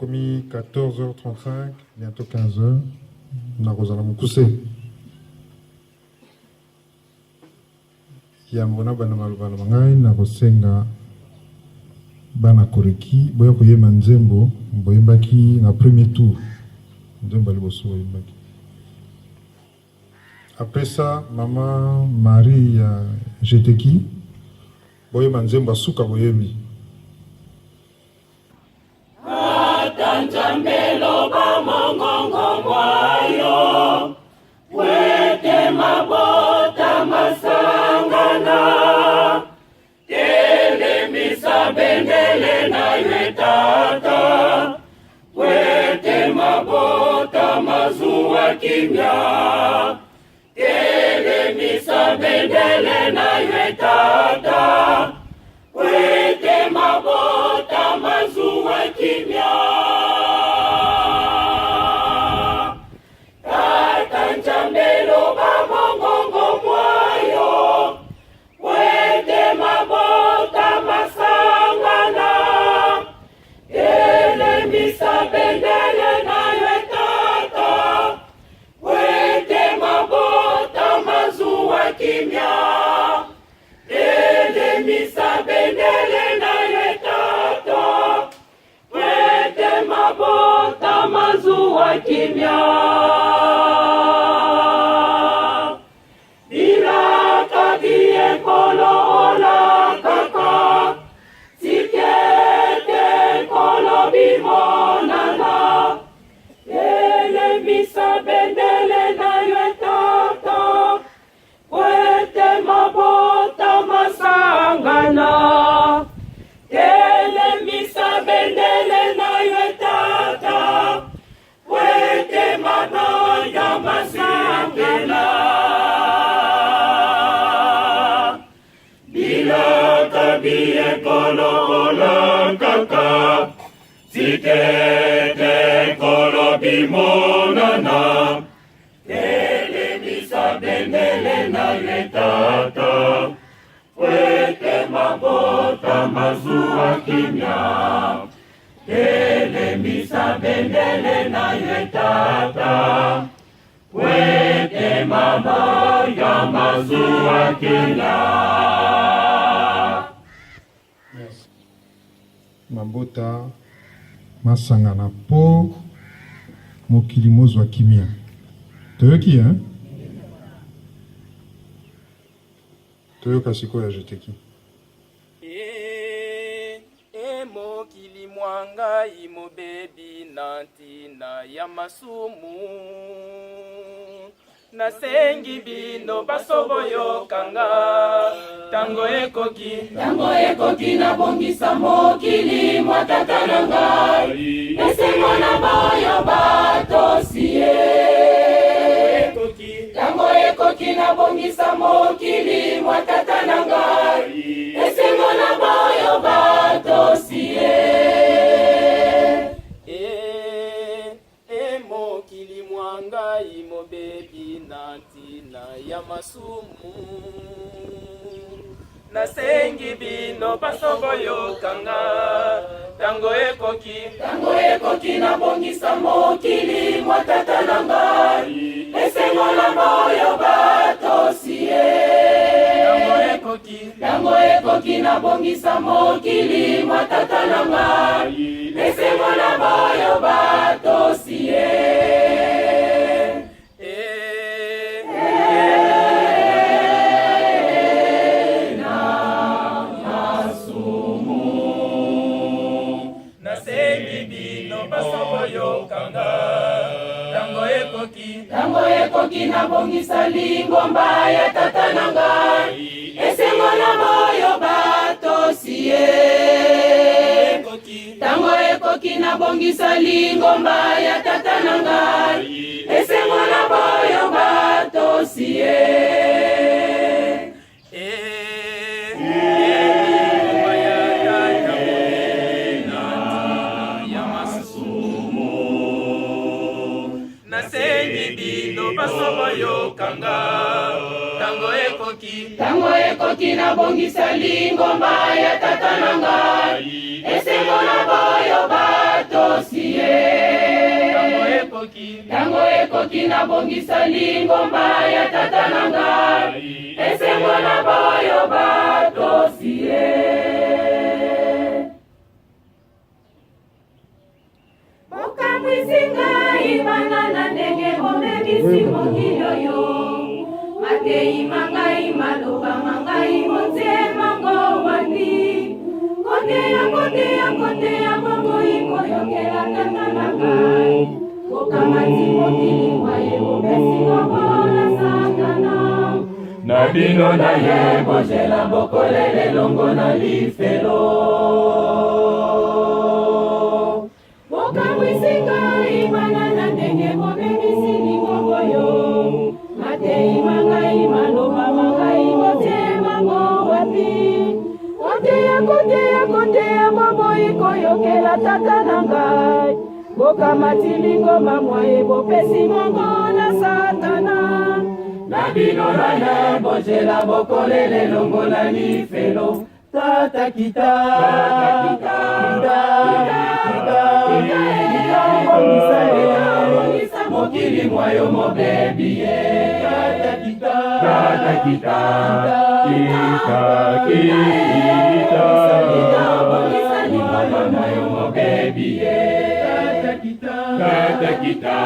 Commis 14h35, bientôt 15h. Nakozala mukuse. Yambona bana malubana mangai nakosenga bana koreki boya koyema nzembo boyembaki na premier tour. Nzembo liboso boyembaki. Après ça, maman Marie Jeteki boyema nzembo suka boyemi. Atanjambelo ba mongongo mwayo wete mabota masangana tele misa bendele na yetata wete mabota mazuwa kimya tele misa bendele na yetata wete mabota mazuwa kimya Tatanjambelo ba mongongo mwayo wete mabota masangana ele misa bendele na yetata wete mabota mazuwa kimya ele misa bendele na yetata wete mabota mazuwa kimya Kolo kaka Zikete kolo bimonana Tele misa bendele na yetata Wete mabota mazuwa kimya Tele misa bendele na yetata Wete mama ya mazuwa kimya Mabota masangana po mokili mozwa kimia. Toyoki hein? Toyoka siko ya Jeteki. Mokili mwanga imobebi nantina ya masumu nasengi bino basoboyo kanga tango ekoki na bongisa mokili mwatata na ngai esengo na boyo batosie tango ekoki na bongisa mokili mwatata na ngai esengo na boyo batosie mokili mwanga imobebi nantina ya masumu nasengi bino basoboyo kanga tango ekoki na bongisa mokili mwatata na ngai esengo na boyo batosie tango ekoki na bongisa mokili mwatata na ngai esengo na boyo batosie tango ekoki na bongisa lingomba ya tata na ngai esengo na boyo batosie tango ekoki na bongisa lingomba ya tata na ngai esengo na boyo batosie tango ekoki na bongisa lingomba ya tata na ngai esengo na boyo batosie Tango ekoki na bongisa lingomba ya tata na ngai, esengo na boyo batosie. Bokamwisi ngai bana na ndenge bomemisi mokili oyo, matei mangai maloba mangai motema ngowani, koteya bongo ikoyokela tata na ngai, bokamati mokili mwaye bopesi ngobona satana, na bino na ye bozela bokolele longo na lifelo. Bokamwisi ngai bana na ndenge bomemisi lingongo yo, matei mangai maloba mangai motema ngowapi, koteya bobo ikoyokela tata na ngai, bokamati lingoma mwaye bopesi mongo na satana, na bino na ye bozela bokolele longo na lifelo. Tata kita mokili mwayo mobebi ye. Tata kita mwayo mobebi ye. Tata kita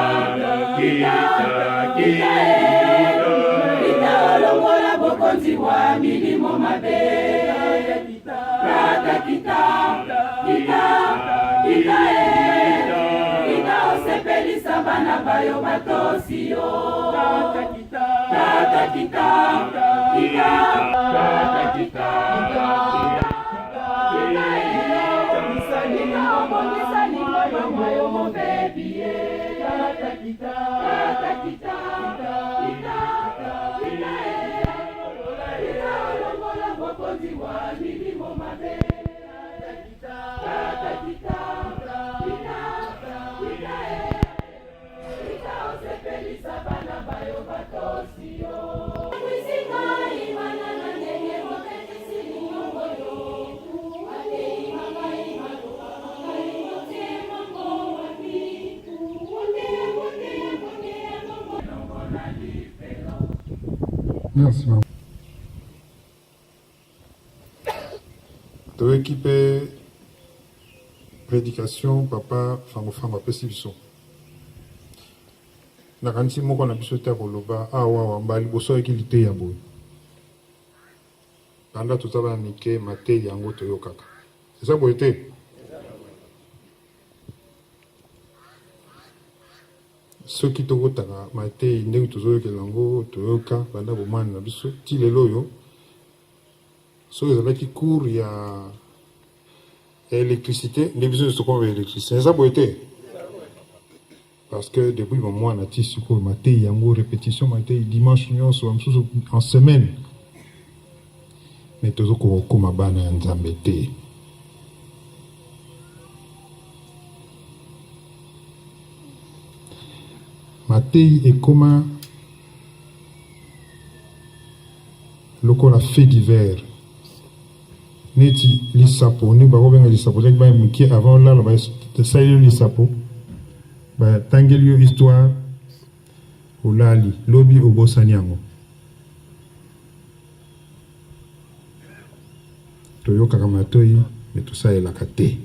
longola bokonzi wa milimo mabe. Kita osepelisa bana bayo batosio. Tata kita obongisa lingoma mwayo mobebi ye. Tata kita olongola bokonzi wa milimo mabe. Merci, maman. De équiper prédication, papa, femme, apesi biso. Nakanisi moko na biso te koloba awa mbali boso ekilite ya boye. Kanda tozala nike mate yango toyokaka. C'est ça boye te? Soki tokotaka mate ndenge tozoyokela yango toyoka banda bomani na biso ti lelo oyo soki ezalaki cours ya électricité nde biso tokomba électricité eza boye te? Parce que depuis mwana ti sikoyo matei yango répétition matei dimanche nyonso bamosusu en semaine mais tozokokoma bana ya nzambe te. Matei ekoma lokola fait divers neti lisapo ni bakobenga lisapo teki bayemiki avant lala basaleli lisapo batangeli yo histoire olali lobi obosani yango toyokaka matoi me tosalelaka te.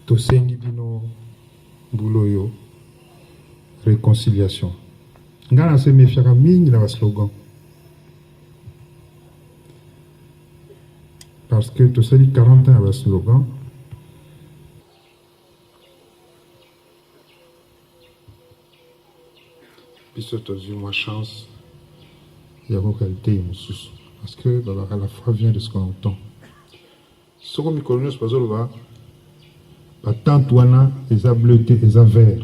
Tosengi bino mbula oyo réconciliation nga nase mefiaka mingi na baslogan parce que tosali 40 ans ya baslogan biso tozwi mwa chance ya kokalité ye mosusu parce que babaka la foi vient de ce qu'on entend. Soko mikolo nyonso bazoloba batante wana eza bleu te eza vert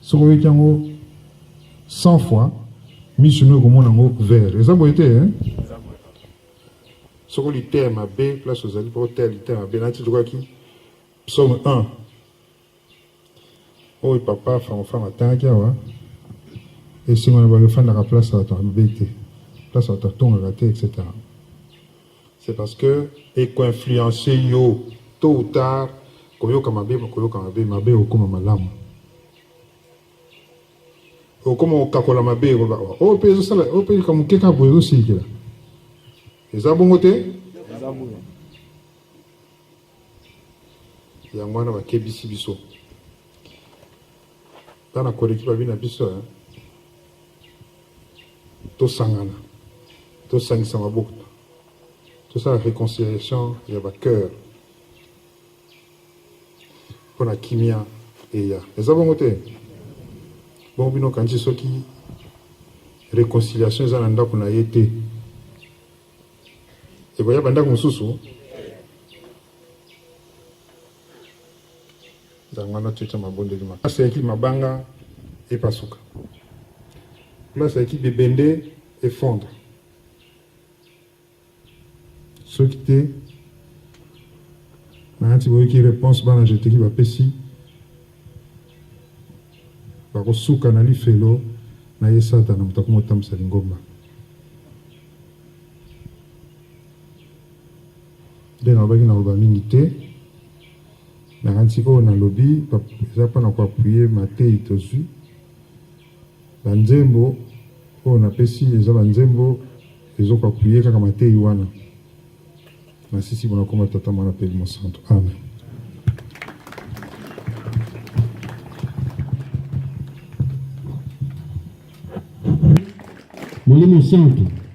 soko oyoki yango 100 fois miso no ekomona yango vert eza boye te soko litere mabe place ozali mpo tere litere mabe nati tokaki psaume 1 oyo papa femme atangaki awa esengo na bakefandaka place bato mabe te place bato atongaka te etc. C'est parce que ekoinfluence yo tôt ou tard koyoka mabe mabe okoma malamu okoma okakola mabe o pe ezosala o pe kamuke ka boye ezosilikela eza bongo te yango wana bakebisi biso tana koleki babi na biso tosangana tosangisa maboko tosala réconciliation ya bacœur mpona kimia eya eza bongo te bongo bino kanisi soki réconciliation eza na ndako na ye te ekoya bandako mosusu zangana tuita mabondeli makasi yaki mabanga epasuka place yaki bibende efondre soki te nakati boyoki réponse bana jeteki bapesi bakosuka na lifelo na ye satana moto akomotambisa lingomba nde nalobaki naloba mingi te nakati oyo nalobi eza mpona koapuye matei tozwi banzembo oyo napesi eza banzembo ezokoapuye kaka matei wana nasisi bona komba tata mwana mpe mosantu amen. Mwalimu Santo.